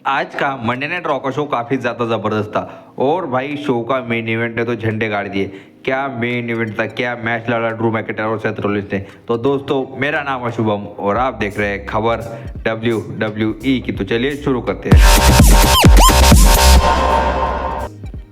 आज का Monday night raw का शो काफ़ी ज़्यादा ज़बरदस्त था और भाई शो का मेन इवेंट ने तो झंडे गाड़ दिए। क्या मेन इवेंट था, क्या मैच लड़ा ड्रू मैकिंटायर और सेथ रॉलिंस ने। तो दोस्तों मेरा नाम है शुभम और आप देख रहे हैं खबर WWE की। तो चलिए शुरू करते हैं।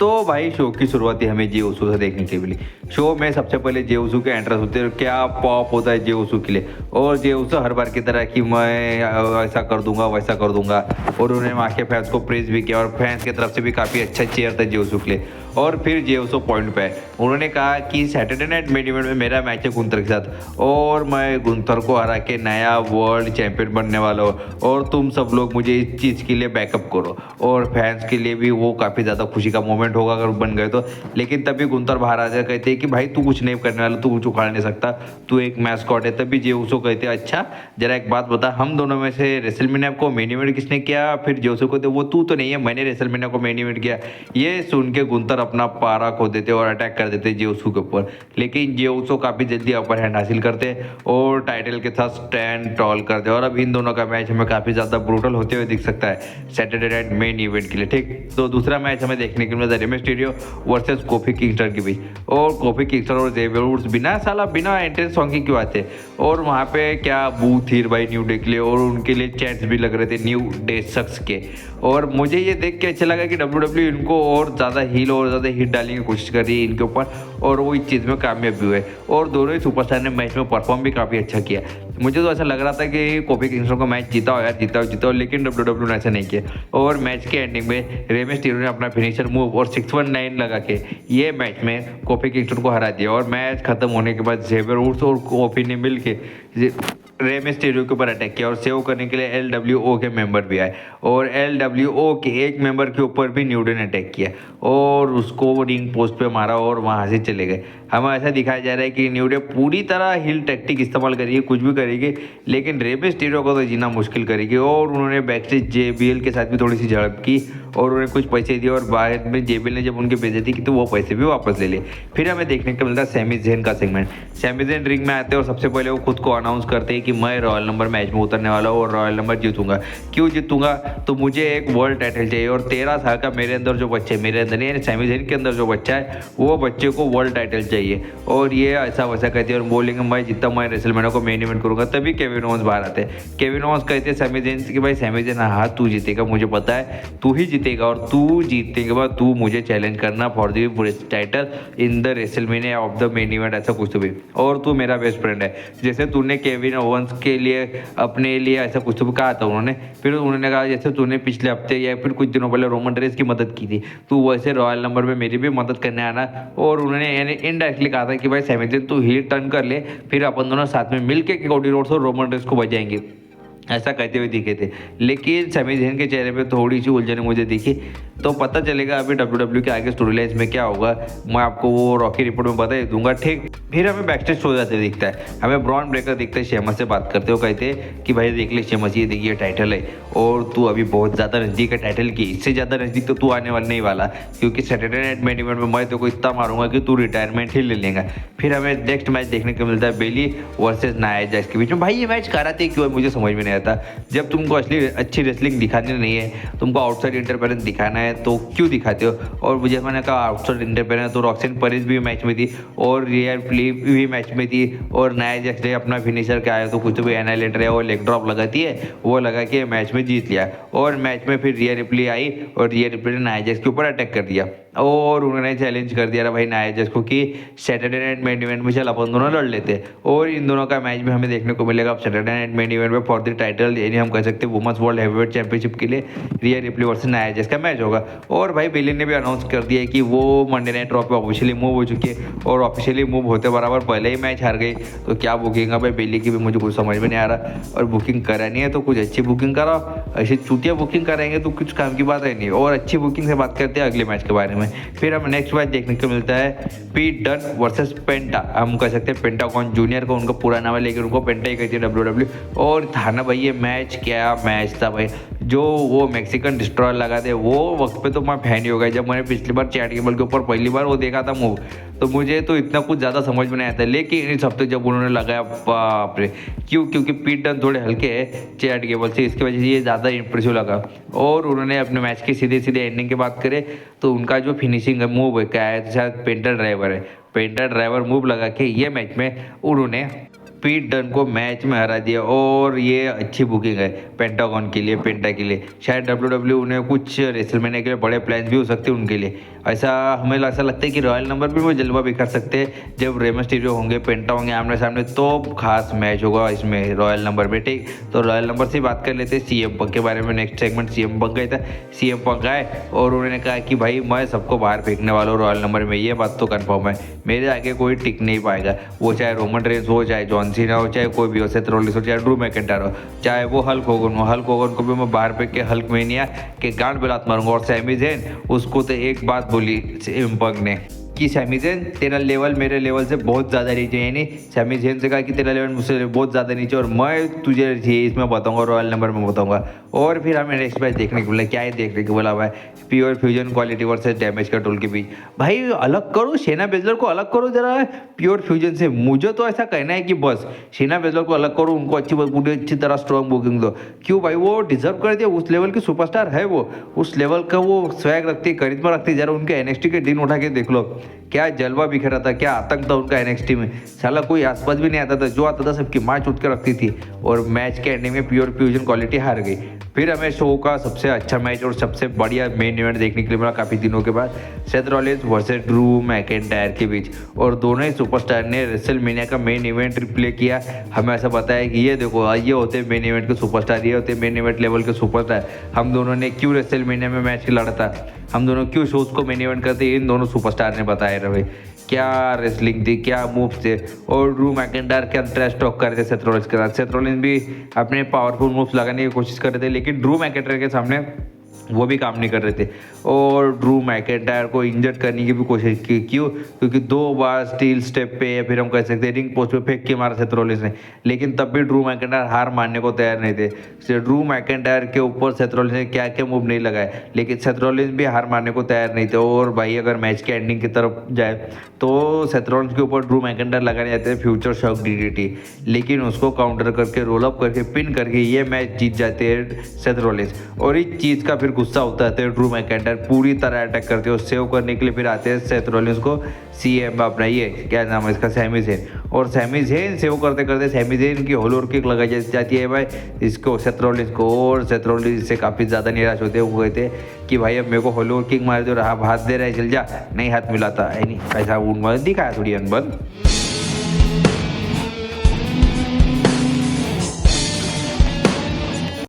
तो भाई शो की शुरुआत ही हमें जे उसू से देखने के लिए मिली। शो में सबसे पहले जे उसू के एंट्रेंस होते हैं और क्या पॉप होता है जे उसू के लिए। और जे उसू हर बार की तरह कि मैं ऐसा कर दूंगा वैसा कर दूंगा और उन्होंने वहाँ के फैंस को प्रेज भी किया और फैंस की तरफ से भी काफ़ी अच्छा चेयर था जे उसू के लिए। और फिर जे उसू पॉइंट पे आए, उन्होंने कहा कि सैटरडे नाइट मेन इवेंट में मेरा मैच है गुंथर के साथ और मैं गुंथर को हरा के नया वर्ल्ड चैंपियन बनने वाला हूँ और तुम सब लोग मुझे इस चीज़ के लिए बैकअप करो। और फैंस के लिए भी वो काफ़ी ज़्यादा खुशी का मोमेंट होगा अगर बन गए तो। लेकिन तभी गुंथर बाहर आ जाए, कहते हैं कि भाई तू कुछ नहीं करने वाला, तू कुछ उखाड़ नहीं सकता, तू एक मैस्कॉट है। तभी जे उसो कहते हैं अच्छा जरा एक बात बता, हम दोनों में से रेसलमेनिया को मेन इवेंट किसने किया। फिर जे उसो कहते वो तू तो नहीं है, मैंने रेसलमेनिया को मेन इवेंट किया। ये सुन के गुंथर अपना पारा खो देते और अटैक कर देते जे उसो के ऊपर। लेकिन जे उसो काफ़ी जल्दी अपर हैंड हासिल करते और टाइटल के साथ स्टैंड टॉल करते और अब इन दोनों का मैच हमें काफ़ी ज़्यादा ब्रूटल होते हुए दिख सकता है सैटरडे नाइट मेन इवेंट के लिए। ठीक, तो दूसरा मैच हमें देखने के लिए मिला Rey Mysterio versus coffee Kingston के बीच। और कोफी किंगस्टन और जेवियर वुड्स बिना एंट्रेंस सॉन्ग के क्यों आते। और वहाँ पे क्या बू थी भाई न्यू डे के लिए और उनके लिए चैट्स भी लग रहे थे न्यू डे सक्स के। और मुझे ये देख के अच्छा लगा कि WWE इनको और ज़्यादा हील और ज़्यादा हिट डालने की कोशिश कर रही है इनके ऊपर और वो इस चीज़ में कामयाब भी हुए। और दोनों ही सुपरस्टार ने मैच में परफॉर्म भी काफ़ी अच्छा किया। मुझे तो ऐसा लग रहा था कि कोफी किंगस्टन को मैच जीता हो यार, जीता हो, लेकिन WWE ने ऐसा नहीं किया। और मैच के एंडिंग में रे मिस्टीरियो ने अपना फिनिशर मूव और 619 लगा के ये मैच में कोफी किंगस्टन को हरा दिया। और मैच खत्म होने के बाद जेवियर वुड्स और कोफी ने मिल के रे मिस्टीरियो के ऊपर अटैक किया और सेव करने के लिए LWO के मेंबर भी आए और LWO के एक मेंबर के ऊपर भी न्यू डे ने अटैक किया और उसको रिंग पोस्ट पे मारा और वहाँ से चले गए। हमें ऐसा दिखाया जा रहा है कि न्यू डे पूरी तरह हिल टैक्टिक इस्तेमाल करेगी, कुछ भी करेगी, लेकिन रे मिस्टीरियो को तो जीना मुश्किल करेगी। और उन्होंने बैकस्टेज JBL के साथ भी थोड़ी सी झड़प की और उन्हें कुछ पैसे दिए और बाद में JBL ने जब उनकी बेइज्जती की तो वो पैसे भी वापस ले लिए। फिर हमें देखने को मिलता है सैमी ज़ेन का सेगमेंट। सैमी ज़ेन रिंग में आते हैं और सबसे पहले वो खुद को अनाउंस करते हैं कि मैं रॉयल नंबर मैच में उतरने वाला हूँ और रॉयल नंबर जीतूंगा। क्यों जीतूंगा, तो मुझे एक वर्ल्ड टाइटल चाहिए और 13 साल का मेरे अंदर जो बच्चा है, मेरे अंदर यानी सैमी ज़ेन के अंदर जो बच्चा है वो बच्चे को वर्ल्ड टाइटल चाहिए। और ये ऐसा वैसा कहते हैं और बोलेंगे मैं जीता, मैं रेसलमेनिया को मेन इवेंट करूंगा। तभी केविन ओवंस बाहर आते हैं। केविन ओवंस कहते हैं सैमी ज़ेन कि भाई सैमी ज़ेन हाँ तू जीतेगा, मुझे पता है तू ही जीतेगा और तू जीतने के बाद तू मुझे चैलेंज करना for the title in the WrestleMania of the main event, ऐसा कुछ तो भी। और तू मेरा बेस्ट फ्रेंड है, जैसे तूने केविन ओवंस के लिए अपने लिए ऐसा कुछ तो भी कहा था उन्होंने। फिर उन्होंने कहा जैसे तूने पिछले हफ्ते या फिर कुछ दिनों पहले रोमन रेस की मदद की थी, तू वैसे रॉयल नंबर में मेरी भी मदद करने आना। और उन्होंने यानी इनडायरेक्टली कहा था कि भाई सैमी ज़ेन तू हील टर्न कर ले, फिर अपन दोनों साथ में मिलके कोडी रोड्स और रोमन रेस को बजाएंगे, ऐसा कहते हुए दिखे थे। लेकिन सैमी ज़ेन के चेहरे पे थोड़ी सी उलझन मुझे दिखी, तो पता चलेगा अभी WWE के आगे स्टोरी लाइन्स में क्या होगा, मैं आपको वो रॉकी रिपोर्ट में बता ही दूंगा। ठीक, फिर हमें बैकस्टेज शो जाते दिखता है, हमें ब्रॉन ब्रेकर दिखता है शेमस से बात करते हो, कहते हैं कि भाई देख ले शेमस ये देखिए टाइटल है और तू अभी बहुत ज़्यादा नज़दीक है टाइटल की, इससे ज़्यादा नज़दीक तो तू आने वाला नहीं वाला, क्योंकि सैटरडे नाइट मेन इवेंट में मैं तो को इतना मारूंगा कि तू रिटायरमेंट ही ले लेगा। फिर हमें नेक्स्ट मैच देखने को मिलता है बेली वर्सेज नाया जाक्स के बीच में। भाई ये मैच कराते क्यों है मुझे समझ में नहीं आता। जब तुमको असली अच्छी रेसलिंग दिखानी नहीं है, तुमको आउटसाइड इंटरफेरेंस दिखाना है तो क्यों दिखाते हो। और मुझे मैंने कहा आउटसाइड इंटरफेरेंस तो रॉक्सिन पेरिस भी मैच में थी और रिया रिप्ली भी मैच में थी और नाया जैक्स ने अपना फिनिशर क्या आया तो कुछ तो भी एनाइलेटर है वो लेग ड्रॉप लगाती है, वो लगा के मैच में जीत लिया। और मैच में फिर रिया रिप्ली आई और रिया रिप्ली ने नाया जैक्स के ऊपर अटैक कर दिया और उन्होंने चैलेंज कर दिया भाई नाया जैक्स को कि सैटरडे नाइट मेन इवेंट में चल अपन दोनों लड़ लेते। और इन दोनों का मैच भी हमें देखने को मिलेगा अब सैटरडे नाइट मेन इवेंट में फॉर द टाइटल, यानी हम कह सकते हैं वुमेन्स वर्ल्ड हेवीवेट चैंपियनशिप के लिए रिया रिप्ली वर्सेस नाया जैक्स का मैच होगा। और भाई बेली ने भी अनाउंस कर दिया है कि वो मंडे नाइट रॉ पे ऑफिशियली मूव हो चुकी है और ऑफिशियली मूव होते बराबर पहले ही मैच हार गई। तो क्या बुकिंग है भाई बेली की भी मुझे कुछ समझ में नहीं आ रहा। और बुकिंग करानी है तो कुछ अच्छी बुकिंग कराओ, ऐसी चूतिया बुकिंग कराएंगे तो कुछ काम की बात है नहीं। और अच्छी बुकिंग से बात करते हैं अगले मैच के बारे में। फिर हम नेक्स्ट मैच देखने को मिलता है पीट डन वर्सेस पेंटा, हम कह सकते हैं पेंटागॉन जूनियर का उनका पूरा नाम है लेकिन उनको पेंटा ही कहती है WWE। और था ना भाई ये मैच, क्या मैच था भाई, जो वो मैक्सिकन डिस्ट्रॉयर लगा थे वो वक्त पे तो मैं फैन ही हो गया। जब मैंने पिछली बार चैट केबल के ऊपर पहली बार वो देखा था मूव, तो मुझे तो इतना कुछ ज़्यादा समझ में नहीं आया था, लेकिन इस हफ्ते जब उन्होंने लगाया, बाप रे, क्योंकि पीट डन थोड़े हल्के है चैट केबल से, इसकी वजह से ये ज़्यादा इंप्रेसिव लगा। और उन्होंने अपने मैच की सीधे सीधे एंडिंग की बात करें तो उनका जो फिनिशिंग है मूव है, क्या है, शायद पेंटर ड्राइवर है, पेंटर ड्राइवर मूव लगा के ये मैच में उन्होंने पीट डन को मैच में हरा दिया। और ये अच्छी बुकिंग है पेंटागन के लिए, पेंटा के लिए। शायद WWE उन्हें कुछ रेसलमेनिया के लिए बड़े प्लान्स भी हो सकते हैं उनके लिए। ऐसा हमें ऐसा लगता है कि रॉयल नंबर भी वो जलवा बिखर सकते हैं जब रे मिस्टीरियो होंगे, पेंटा होंगे आमने सामने, तो खास मैच होगा इसमें रॉयल नंबर में। ठीक, तो रॉयल नंबर से बात कर लेते हैं CM पंक के बारे में। नेक्स्ट सेगमेंट CM पंक गए था। CM पंक आए और उन्होंने कहा कि भाई मैं सबको बाहर फेंकने वाला हूँ रॉयल नंबर में, ये बात तो कन्फर्म है, मेरे आगे कोई टिक नहीं पाएगा। वो चाहे रोमन रेंस हो, चाहे जॉन सीना हो, चाहे कोई भी हो, सेथ रॉलिंस हो, चाहे ड्रू मैकिंटायर हो, चाहे वो हल्क होगन हो, हल्क होगन को भी मैं बाहर फेंक के हल्क मेनिया के गांड पे लात मारूंगा। और सैमी ज़ेन, उसको तो एक बात बोली CM पंक ने कि सैमी ज़ेन तेरा लेवल मेरे लेवल से बहुत ज़्यादा नीचे है। यानी सैमी ज़ेन से कहा कि तेरा लेवल मुझसे बहुत ज़्यादा नीचे और मैं तुझे इसमें बताऊंगा, रॉयल नंबर में बताऊंगा। और फिर हमें नेक्स्ट मैच देखने को बोला, क्या है देखने को बोला हुआ है, pure fusion quality versus damage control के बीच। भाई अलग करो, शेना बेजलर को अलग करो जरा प्योर फ्यूजन से। मुझे तो ऐसा कहना है कि बस शेना बेजलर को अलग करो, उनको अच्छी तरह स्ट्रॉन्ग बुकिंग दो। क्यों भाई, वो डिजर्व करते हैं, उस लेवल की सुपरस्टार है वो, उस लेवल का वो स्वैग रखती है, करिश्मा रखती है। जरा उनके NXT के दिन उठा के देख लो, क्या जलवा बिखरा था, क्या आतंक था उनका NXT में। साला कोई आसपास भी नहीं आता था, जो आता था सबकी मार उठ के रखती थी। और मैच के एंडिंग में प्योर फ्यूजन क्वालिटी हार गई। फिर हमें शो का सबसे अच्छा मैच और सबसे बढ़िया मेन इवेंट देखने के लिए मिला काफ़ी दिनों के बाद, Seth Rollins versus Drew McIntyre के बीच। और दोनों ही सुपरस्टार ने रेसलमेनिया का मेन इवेंट रिप्ले किया। हमें ऐसा बताया कि ये देखो, ये होते हैं मेन इवेंट के सुपरस्टार, ये होते हैं मेन इवेंट लेवल के सुपरस्टार। हम दोनों ने क्यों रेसलमेनिया में मैच लड़ा था, हम दोनों क्यों शोज को मेन इवेंट करते, इन दोनों सुपरस्टार ने बताया रहे। क्या रेसलिंग थी, क्या मूव्स थे। और ड्रू मैकिंटायर क्या ट्रैश टॉक कर रहे थे सेथ रॉलिंस के साथ। सेथ रॉलिंस भी अपने पावरफुल मूव्स लगाने की कोशिश कर रहे थे, लेकिन ड्रू मैकिंटायर के सामने वो भी काम नहीं कर रहे थे। और ड्रू मैकिंटायर को इंजर्ड करने की भी कोशिश की। क्यों? क्योंकि 2 बार स्टील स्टेप पे या फिर हम कह सकते हैं रिंग पोस्ट पे फेंक के मारा सेथ रॉलिंस ने, लेकिन तब भी ड्रू मैकिंटायर हार मानने को तैयार नहीं थे। ड्रू मैकिंटायर के ऊपर सेथ रॉलिंस ने क्या क्या मूव नहीं लगाए, लेकिन सेथ रॉलिंस भी हार मानने को तैयार नहीं थे। और भाई अगर मैच के एंडिंग की तरफ जाए तो सेथ रॉलिंस के ऊपर ड्रू मैकिंटायर लगाने जाते हैं फ्यूचर शॉक DDT, लेकिन उसको काउंटर करके रोल अप करके पिन करके ये मैच जीत जाते हैं सेथ रॉलिंस। और इस चीज़ का फिर गुस्सा होता है ड्रू मैकिंटायर, पूरी तरह अटैक करते हैं, सेव करने के लिए फिर आते हैं सेथ रॉलिंस को CM अपना ये क्या नाम है इसका, सैमी ज़ेन। और सैमी ज़ेन सेव करते करते सैमी ज़ेन की होलोर किक लगाई जाती है भाई इसको, सेथ रॉलिंस को। और सेथ रॉलिंस से काफ़ी ज़्यादा निराश होते हैं। वो कहते कि भाई अब मेरे को होलोर किक मार दो, हाथ दे रहा है, चल जा, नहीं हाथ मिलाता है, नहीं ऐसा दिखाया थोड़ी अनबन।